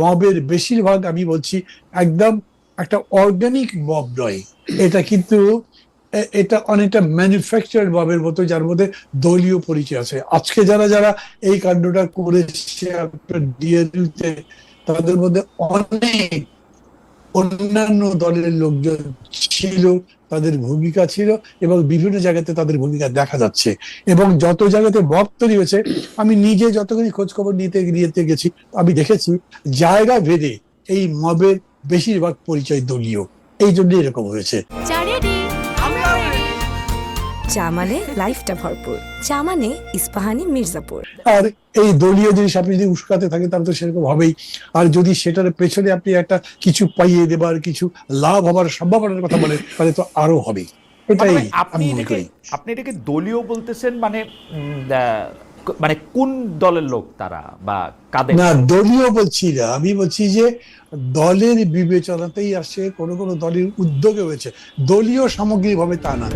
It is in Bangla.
মবের বেশিরভাগ আমি বলছি একদম একটা অর্গানিক মব নয়, এটা কিন্তু এটা অনেকটা ম্যানুফ্যাকচার মবের মতো, যার মধ্যে দলীয় পরিচয় আছে। আজকে যারা যারা এই কাণ্ডটা করেছে আপনার ডিএনইউতে, তাদের মধ্যে অনেক অন্যান্য দলের লোকজন ছিল, তাদের ভূমিকা ছিল, এবং বিভিন্ন জায়গাতে তাদের ভূমিকা দেখা যাচ্ছে। এবং যত জায়গাতে মব তৈরি হয়েছে, আমি নিজে যতখানি খোঁজ খবর নিতে গেছি, আমি দেখেছি জায়গা ভেদে এই মবের বেশিরভাগ পরিচয় দলীয়। এই জন্য এরকম হয়েছে। চা মানে লাইফটা ভরপুর, চা মানে ইস্পাহানি মির্জাপুর। আর এই দলীয় জিনিস আপনি যদি উস্কাতে থাকেন তাহলে তো সেরকম হবেই। আর যদি সেটার পেছনে আপনি একটা কিছু পাইয়ে দেবার, কিছু লাভ হবার সম্ভাবনার কথা বলেন, তাহলে তো আরো হবে। এটাই আমি মনে করি। আপনি এটাকে দলীয় বলতেছেন, মানে মানে কোন দলের লোক তারা বা কাদের? না, দলীয় বলছি না, আমি বলছি যে দলের বিবেচনাতেই আসে, কোনো কোনো দলের উদ্যোগে হয়েছে, দলীয় সামগ্রিকভাবে তা না।